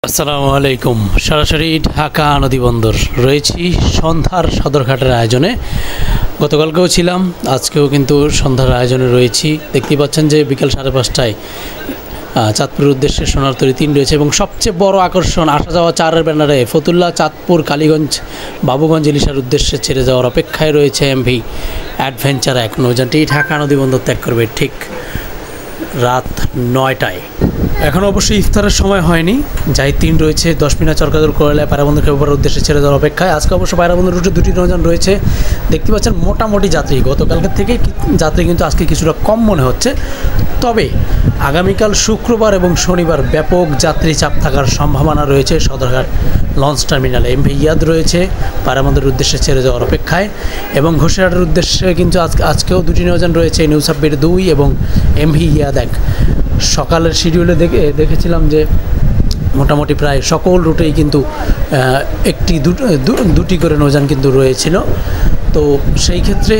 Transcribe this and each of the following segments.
আসসালামু আলাইকুম। সরাসরি ঢাকা নদীবন্দর রয়েছি সন্ধ্যার সদরঘাটের আয়োজনে। গতকালকেও ছিলাম, আজকেও কিন্তু সন্ধ্যার আয়োজনে রয়েছি। দেখতেই পাচ্ছেন যে বিকাল 5:30টায় চাঁদপুরের উদ্দেশ্যে সোনার তরী 3 রয়েছে এবং সবচেয়ে বড় আকর্ষণ আসা যাওয়া 4-এর ব্যানারে ফতুল্লা, চাঁদপুর, কালীগঞ্জ, বাবুগঞ্জ, ইলিশার উদ্দেশ্যে ছেড়ে যাওয়ার অপেক্ষায় রয়েছে এমভি অ্যাডভেঞ্চার 1 নৌযানটি ঢাকা নদীবন্দর ত্যাগ করবে ঠিক রাত 9টায়। এখন অবশ্যই ইফতারের সময় হয়নি। যাই 3 রয়েছে 10 মিনিট চরকাদুর করলায় পায়রাবন্দর খেপার উদ্দেশ্যে ছেড়ে যাওয়ার অপেক্ষায়। আজকে অবশ্য পায়রাবন্দর রুটে 2টি নৌযান রয়েছে। দেখতে পাচ্ছেন মোটামুটি যাত্রী গতকালকের থেকে যাত্রী কিন্তু আজকে কিছুটা কম মনে হচ্ছে। তবে আগামীকাল শুক্রবার এবং শনিবার ব্যাপক যাত্রী চাপ থাকার সম্ভাবনা রয়েছে সদরঘাট লঞ্চ টার্মিনালে। এমভি ইয়াদ রয়েছে পায়রাবন্দরের উদ্দেশ্যে ছেড়ে যাওয়ার অপেক্ষায় এবং ঘোষেরহাটের উদ্দেশ্যে কিন্তু আজকেও 2টি নৌযান রয়েছে, নিউ সাব্বির 2 এবং এমভি ইয়াদ 1। সকালের শিডিউলে দেখেছিলাম যে মোটামুটি প্রায় সকল রুটেই কিন্তু দুটি করে নৌযান কিন্তু রয়েছিল। তো সেই ক্ষেত্রে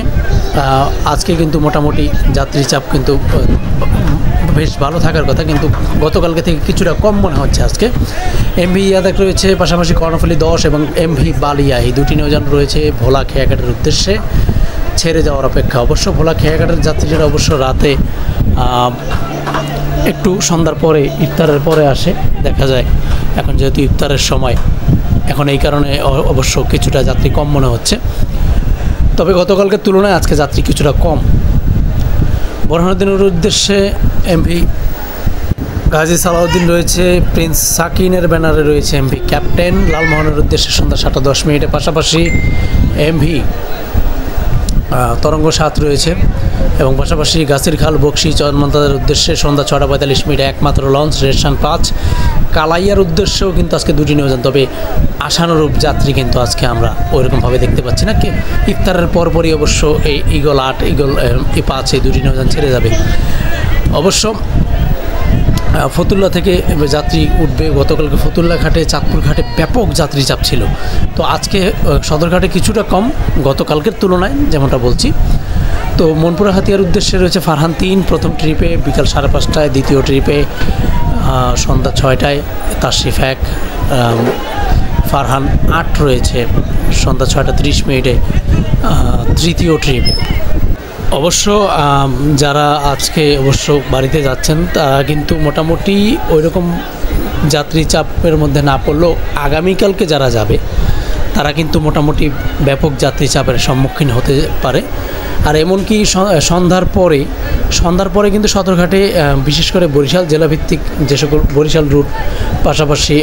আজকে কিন্তু মোটামুটি যাত্রী চাপ কিন্তু বেশ ভালো থাকার কথা, কিন্তু গতকালকে থেকে কিছুটা কম মনে হচ্ছে আজকে। এমভি ইয়াদাক রয়েছে, পাশাপাশি কর্ণফুলী 10 এবং এমভি বালিয়া, এই 2টি নৌযান রয়েছে ভোলা খেয়াঘাটের উদ্দেশ্যে ছেড়ে যাওয়ার অপেক্ষা। অবশ্য ভোলা খেয়াঘাটের যাত্রীরা অবশ্য রাতে একটু সন্ধ্যার পরে ইফতারের পরে আসে, দেখা যায় এখন যেহেতু ইফতারের সময়, এখন এই কারণে অবশ্য কিছুটা যাত্রী কম মনে হচ্ছে। তবে গতকালকের তুলনায় আজকে যাত্রী কিছুটা কম। বোরহানুদ্দিনের উদ্দেশ্যে এমভি গাজী সালাউদ্দিন রয়েছে, প্রিন্স সাকিনের ব্যানারে রয়েছে এমভি ক্যাপ্টেন। লালমোহনের উদ্দেশ্যে সন্ধ্যা 7:10 পাশাপাশি এমভি তরঙ্গ 7 রয়েছে এবং পাশাপাশি গাছির খাল, বকশি, চরমন্তাদের উদ্দেশ্যে সন্ধ্যা 6:45 একমাত্র লঞ্চ রেশন 5। কালাইয়ার উদ্দেশ্যেও কিন্তু আজকে 2টি নৌযান, তবে আশানুরূপ যাত্রী কিন্তু আজকে আমরা ওইরকমভাবে দেখতে পাচ্ছি না। কি ইফতারের পরপরই অবশ্য এই ইগল 8, ইগল 5, এই 2টি নৌযান ছেড়ে যাবে। অবশ্য ফতুল্লা থেকে যাত্রী উঠবে। গতকালকে ফতুল্লা ঘাটে, চাঁদপুর ঘাটে ব্যাপক যাত্রী চাপ ছিল। তো আজকে সদরঘাটে কিছুটা কম গতকালকের তুলনায়, যেমনটা বলছি। তো মনপুরা হাতিয়ার উদ্দেশ্যে রয়েছে ফারহান 3 প্রথম ট্রিপে বিকাল 5:30টায়, দ্বিতীয় ট্রিপে সন্ধ্যা 6টায় তাশরিফ 1, ফারহান 8 রয়েছে সন্ধ্যা 6:30 তৃতীয় ট্রিপে। অবশ্য যারা আজকে অবশ্য বাড়িতে যাচ্ছেন তারা কিন্তু মোটামুটি ওইরকম যাত্রী চাপের মধ্যে না পড়লেও আগামীকালকে যারা যাবে তারা কিন্তু মোটামুটি ব্যাপক যাত্রী চাপের সম্মুখীন হতে পারে। আর এমনকি সন্ধ্যার পরে কিন্তু সদরঘাটে বিশেষ করে বরিশাল জেলাভিত্তিক যে সকল বরিশাল রুট, পাশাপাশি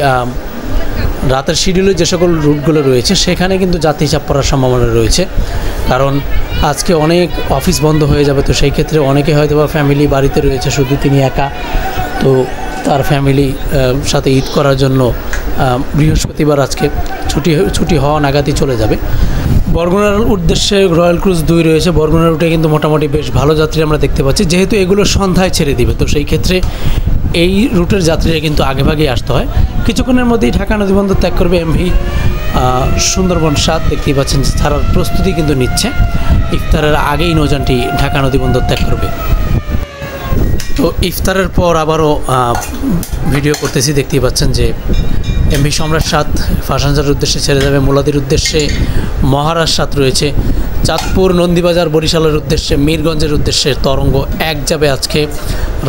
রাতের শিডিউলে যে সকল রুটগুলো রয়েছে সেখানে কিন্তু যাত্রী চাপ পড়ার সম্ভাবনা রয়েছে। কারণ আজকে অনেক অফিস বন্ধ হয়ে যাবে। তো সেই ক্ষেত্রে অনেকে হয়তো বা ফ্যামিলি বাড়িতে রয়েছে, শুধু তিনি একা, তো তার ফ্যামিলি সাথে ঈদ করার জন্য বৃহস্পতিবার আজকে ছুটি হওয়া নাগাদই চলে যাবে। বরগুনার উদ্দেশ্যে রয়্যাল ক্রুজ 2 রয়েছে। বরগুনার রুটে কিন্তু মোটামুটি বেশ ভালো যাত্রী আমরা দেখতে পাচ্ছি, যেহেতু এগুলো সন্ধ্যায় ছেড়ে দিবে। তো সেই ক্ষেত্রে এই রুটের যাত্রীরা কিন্তু আগেভাগেই আসতে হয়। কিছুক্ষণের মধ্যেই ঢাকা নদীবন্দর ত্যাগ করবে এমভি সুন্দরবন 7। দেখতেই পাচ্ছেন ছাড়ার প্রস্তুতি কিন্তু নিচ্ছে। ইফতারের আগেই নৌযানটি ঢাকা নদীবন্দর ত্যাগ করবে। তো ইফতারের পর আবারও ভিডিও করতেছি। দেখতেই পাচ্ছেন যে এমভি সম্রাট 7 ফাঁসানজার উদ্দেশ্যে ছেড়ে যাবে। মোলাদির উদ্দেশ্যে মহারাজ 7 রয়েছে। চাঁদপুর, নন্দীবাজার, বরিশালের উদ্দেশ্যে, মিরগঞ্জের উদ্দেশ্যে তরঙ্গ 1 যাবে আজকে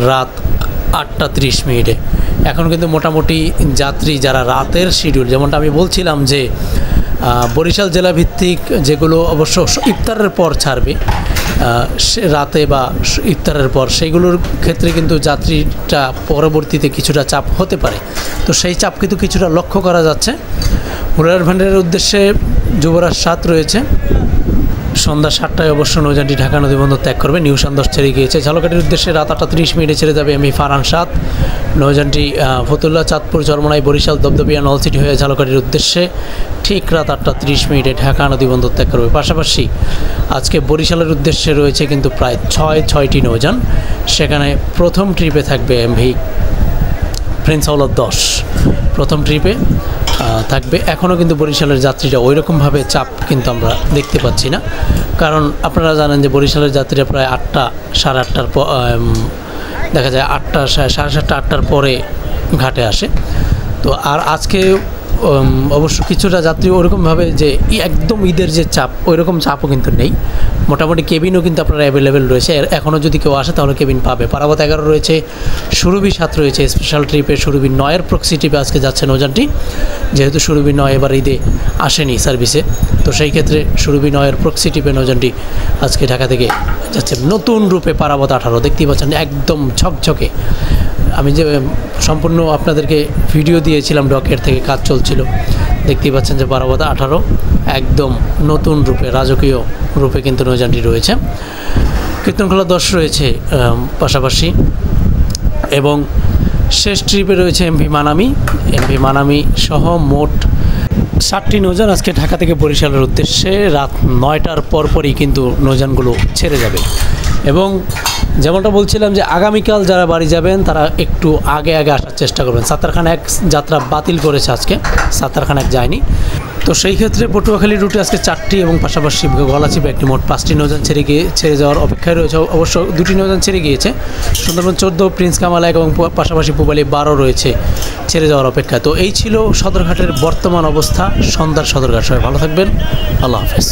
রাত 8:30। এখন কিন্তু মোটামুটি যাত্রী যারা রাতের শিডিউল, যেমনটা আমি বলছিলাম যে বরিশাল জেলাভিত্তিক যেগুলো অবশ্য ইফতারের পর ছাড়বে রাতে বা ইফতারের পর, সেইগুলোর ক্ষেত্রে কিন্তু যাত্রীটা পরবর্তীতে কিছুটা চাপ হতে পারে। তো সেই চাপ কিন্তু কিছুটা লক্ষ্য করা যাচ্ছে। হুরার ভান্ডারের উদ্দেশ্যে যুবরাজ 7 রয়েছে। সন্ধ্যা 7টায় অবশ্য নৌযানটি ঢাকা নদীবন্দর ত্যাগ করবে। নিউ সন্দেশ ছেড়ে গিয়েছে। ঝালকাঠির উদ্দেশ্যে রাত 8:30 ছেড়ে যাবে এমভি ফারহান 7। নৌযানটি ফতুল্লা, চাঁদপুর, চরমোনাই, বরিশাল, দপদপিয়া, নলছিটি হয়ে ঝালকাঠির উদ্দেশ্যে ঠিক রাত 8:30 ঢাকা নদীবন্দর ত্যাগ করবে। পাশাপাশি আজকে বরিশালের উদ্দেশ্যে রয়েছে কিন্তু প্রায় 6টি নৌযান। সেখানে প্রথম ট্রিপে থাকবে এমভি প্রিন্স আওলাদ 10 প্রথম ট্রিপে থাকবে। এখনও কিন্তু বরিশালের যাত্রীরা ওইরকমভাবে চাপ কিন্তু আমরা দেখতে পাচ্ছি না, কারণ আপনারা জানেন যে বরিশালের যাত্রীরা প্রায় 8টা, 8:30টার দেখা যায় 8টা, 7:30, 8টার পরে ঘাটে আসে। তো তো আর আজকে অবশ্য কিছুটা যাত্রী ওরকমভাবে যে একদম ঈদের যে চাপ ওই রকম চাপও কিন্তু নেই, মোটামুটি কেবিনও কিন্তু আপনার অ্যাভেলেবেল রয়েছে। এখনও যদি কেউ আসে তাহলে কেবিন পাবে। পারাবত 11 রয়েছে, সুরভি 7 রয়েছে স্পেশাল ট্রিপে, সুরভি 9-এর প্রক্সি ট্রিপে আজকে যাচ্ছে নৌযানটি, যেহেতু সুরভি 9 এবার ঈদে আসেনি সার্ভিসে, তো সেই ক্ষেত্রে সুরভি 9-এর প্রক্সি ট্রিপে নৌযানটি আজকে ঢাকা থেকে যাচ্ছে নতুন রূপে পারাবত 18। দেখতেই পাচ্ছেন একদম ঝকঝকে। আমি যে সম্পূর্ণ আপনাদেরকে ভিডিও দিয়েছিলাম, ডকের থেকে কাজ চলছিল, দেখতেই পাচ্ছেন যে পারাবত 18 একদম নতুন রূপে, রাজকীয় রূপে কিন্তু নৌযানটি রয়েছে। কীর্তনখোলা 10 রয়েছে পাশাপাশি, এবং শেষ ট্রিপে রয়েছে এমভি মানামি সহ মোট 7টি নৌযান আজকে ঢাকা থেকে বরিশালের উদ্দেশ্যে রাত 9টার পরপরই কিন্তু নৌযানগুলো ছেড়ে যাবে। এবং যেমনটা বলছিলাম যে আগামীকাল যারা বাড়ি যাবেন তারা একটু আগে আসার চেষ্টা করবেন। সাত্তারখানা 1 যাত্রা বাতিল করেছে আজকে, সাত্তারখানা 1 যায়নি। তো সেই ক্ষেত্রে পটুয়াখালী রুটে আজকে 4টি এবং পাশাপাশি গলাচিপা একটি, মোট 5টি নৌযান ছেড়ে যাওয়ার অপেক্ষায় রয়েছে। অবশ্য 2টি নৌযান ছেড়ে গিয়েছে, সুন্দরবন 14, প্রিন্স কামাল 1 এবং পাশাপাশি পুবালি 12 রয়েছে ছেড়ে যাওয়ার অপেক্ষা। তো এই ছিল সদরঘাটের বর্তমান অবস্থা, সন্ধ্যার সদরঘাট। সবাই ভালো থাকবেন, আল্লাহ হাফেজ।